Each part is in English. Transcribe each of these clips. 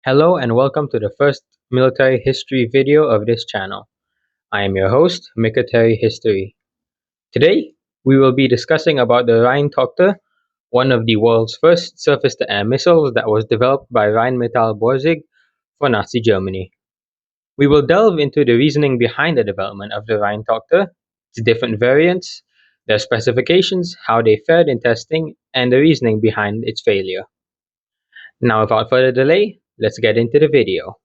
Hello and welcome to the first military history video of this channel. I am your host, Military History. Today, we will be discussing about the Rheintochter, one of the world's first surface-to-air missiles that was developed by Rheinmetall Borsig for Nazi Germany. We will delve into the reasoning behind the development of the Rheintochter, its different variants, their specifications, how they fared in testing, and the reasoning behind its failure. Now, without further delay, let's get into the video.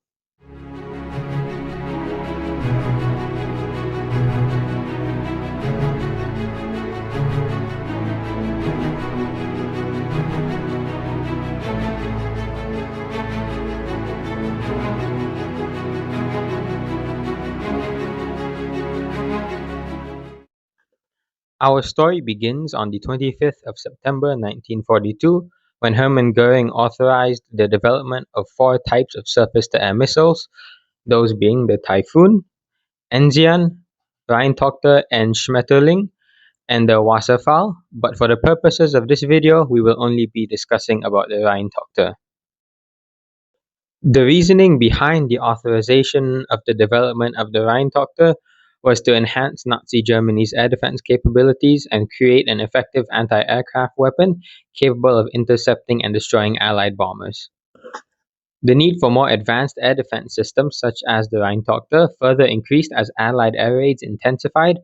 Our story begins on the 25th of September 1942 when Hermann Goering authorized the development of four types of surface-to-air missiles, those being the Typhoon, Enzian, Rheintochter and Schmetterling, and the Wasserfall, but for the purposes of this video, we will only be discussing about the Rheintochter. The reasoning behind the authorization of the development of the Rheintochter was to enhance Nazi Germany's air defense capabilities and create an effective anti-aircraft weapon capable of intercepting and destroying Allied bombers. The need for more advanced air defense systems such as the Rheintochter further increased as Allied air raids intensified,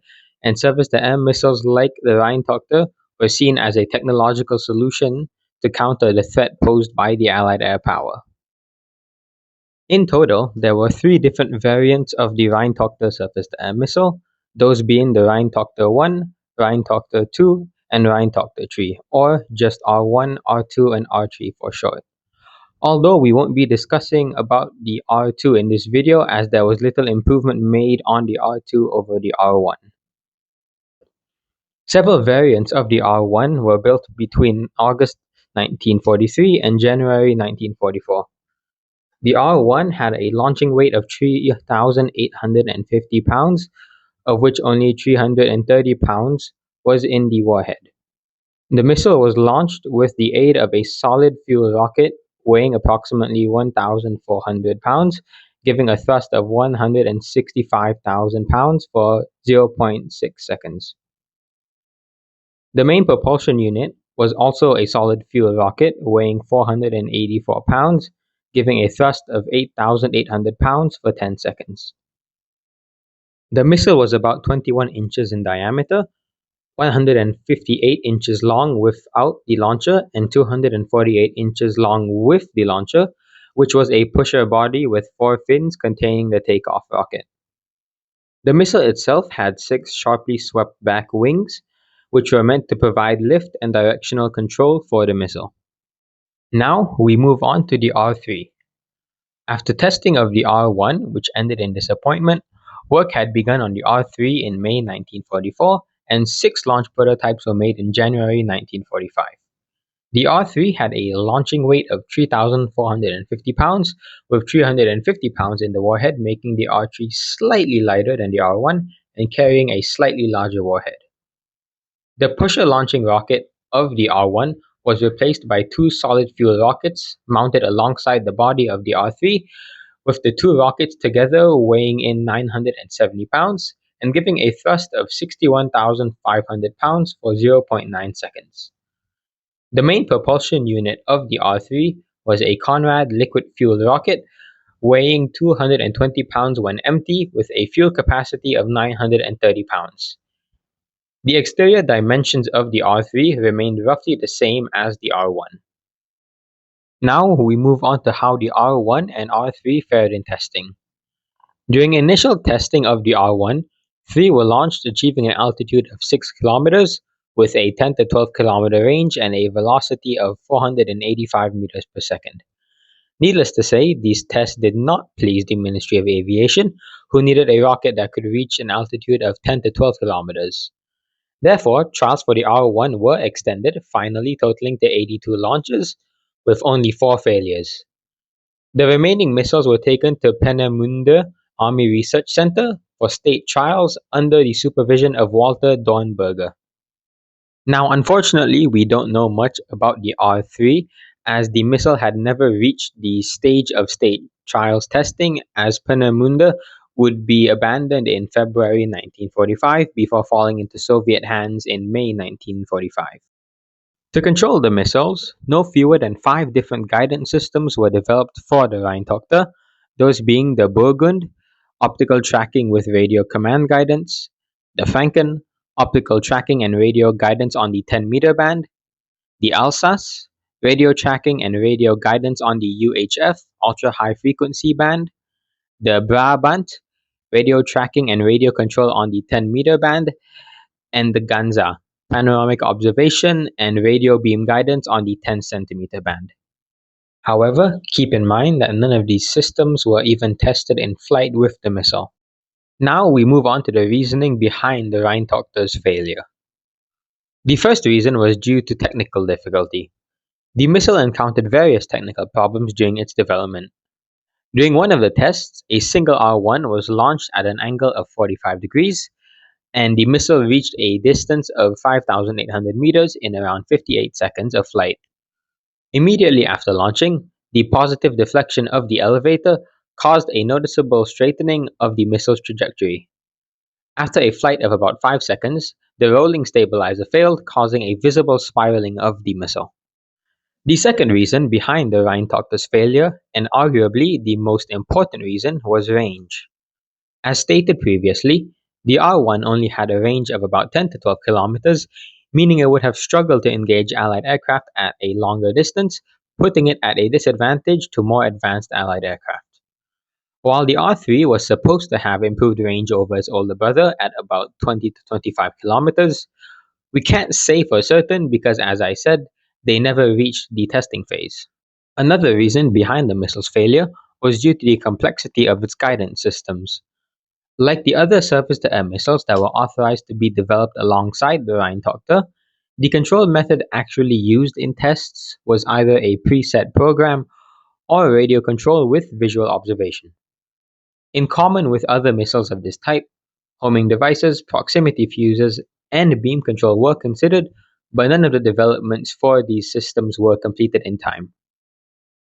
and surface-to-air missiles like the Rheintochter were seen as a technological solution to counter the threat posed by the Allied air power. In total, there were three different variants of the Rheintochter surface-to-air missile, those being the Rheintochter 1, Rheintochter 2, and Rheintochter 3, or just R1, R2, and R3 for short. Although we won't be discussing about the R2 in this video as there was little improvement made on the R2 over the R1. Several variants of the R1 were built between August 1943 and January 1944. The R1 had a launching weight of 3,850 pounds, of which only 330 pounds was in the warhead. The missile was launched with the aid of a solid fuel rocket weighing approximately 1,400 pounds, giving a thrust of 165,000 pounds for 0.6 seconds. The main propulsion unit was also a solid fuel rocket weighing 484 pounds, giving a thrust of 8,800 pounds for 10 seconds. The missile was about 21 inches in diameter, 158 inches long without the launcher, and 248 inches long with the launcher, which was a pusher body with four fins containing the takeoff rocket. The missile itself had six sharply swept back wings, which were meant to provide lift and directional control for the missile. Now we move on to the R3. After testing of the R1, which ended in disappointment, work had begun on the R3 in May 1944, and 6 launch prototypes were made in January 1945. The R3 had a launching weight of 3,450 pounds, with 350 pounds in the warhead, making the R3 slightly lighter than the R1 and carrying a slightly larger warhead. The pusher launching rocket of the R1 was replaced by 2 solid fuel rockets mounted alongside the body of the R3, with the 2 rockets together weighing in 970 pounds and giving a thrust of 61,500 pounds for 0.9 seconds. The main propulsion unit of the R3 was a Conrad liquid fuel rocket weighing 220 pounds when empty, with a fuel capacity of 930 pounds. The exterior dimensions of the R3 remained roughly the same as the R1. Now we move on to how the R1 and R3 fared in testing. During initial testing of the R1, 3 were launched achieving an altitude of 6 kilometers with a 10 to 12 kilometer range and a velocity of 485 meters per second. Needless to say, these tests did not please the Ministry of Aviation, who needed a rocket that could reach an altitude of 10 to 12 kilometers. Therefore, trials for the R1 were extended, finally totaling to 82 launches, with only 4 failures. The remaining missiles were taken to Peenemünde Army Research Center for state trials under the supervision of Walter Dornberger. Now, unfortunately, we don't know much about the R3 as the missile had never reached the stage of state trials testing, as Peenemünde would be abandoned in February 1945 before falling into Soviet hands in May 1945. To control the missiles, no fewer than 5 different guidance systems were developed for the Rheintochter, those being the Burgund, optical tracking with radio command guidance, the Franken, optical tracking and radio guidance on the 10-meter band, the Alsace, radio tracking and radio guidance on the UHF, ultra high frequency band, the Brabant, radio tracking and radio control on the 10-meter band, and the Ganza, panoramic observation and radio beam guidance on the 10 centimeter band. However, keep in mind that none of these systems were even tested in flight with the missile. Now we move on to the reasoning behind the Rheintochter's failure. The first reason was due to technical difficulty. The missile encountered various technical problems during its development. During one of the tests, a single R1 was launched at an angle of 45 degrees, and the missile reached a distance of 5,800 meters in around 58 seconds of flight. Immediately after launching, the positive deflection of the elevator caused a noticeable straightening of the missile's trajectory. After a flight of about 5 seconds, the rolling stabilizer failed, causing a visible spiraling of the missile. The second reason behind the Rheintochter's failure, and arguably the most important reason, was range. As stated previously, the R1 only had a range of about 10 to 12 kilometers, meaning it would have struggled to engage Allied aircraft at a longer distance, putting it at a disadvantage to more advanced Allied aircraft. While the R3 was supposed to have improved range over its older brother at about 20 to 25 kilometers, we can't say for certain because, as I said, they never reached the testing phase. Another reason behind the missile's failure was due to the complexity of its guidance systems. Like the other surface-to-air missiles that were authorized to be developed alongside the Rheintochter, the control method actually used in tests was either a preset program or radio control with visual observation. In common with other missiles of this type, homing devices, proximity fuses, and beam control were considered, but none of the developments for these systems were completed in time.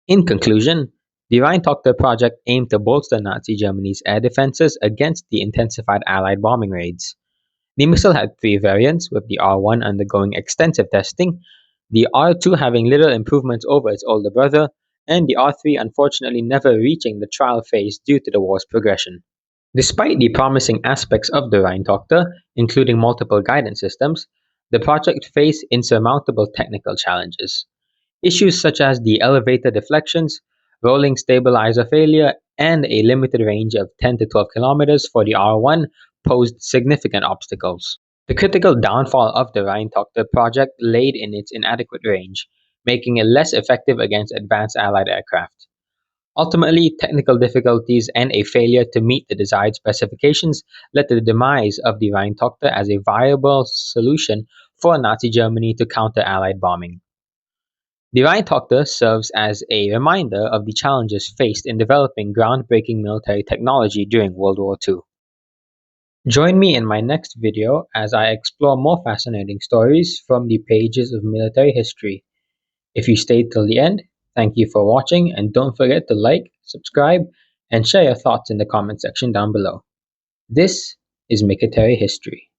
In conclusion, the Rheintochter project aimed to bolster Nazi Germany's air defenses against the intensified Allied bombing raids. The missile had 3 variants, with the R1 undergoing extensive testing, the R2 having little improvements over its older brother, and the R3 unfortunately never reaching the trial phase due to the war's progression. Despite the promising aspects of the Rheintochter, including multiple guidance systems, the project faced insurmountable technical challenges. Issues such as the elevator deflections, rolling stabilizer failure, and a limited range of 10 to 12 kilometers for the R1 posed significant obstacles. The critical downfall of the Rheintochter project laid in its inadequate range, making it less effective against advanced Allied aircraft. Ultimately, technical difficulties and a failure to meet the desired specifications led to the demise of the Rheintochter as a viable solution for Nazi Germany to counter Allied bombing. The Rheintochter serves as a reminder of the challenges faced in developing groundbreaking military technology during World War II. Join me in my next video as I explore more fascinating stories from the pages of military history. If you stayed till the end, thank you for watching, and don't forget to like, subscribe, and share your thoughts in the comment section down below. This is Military History.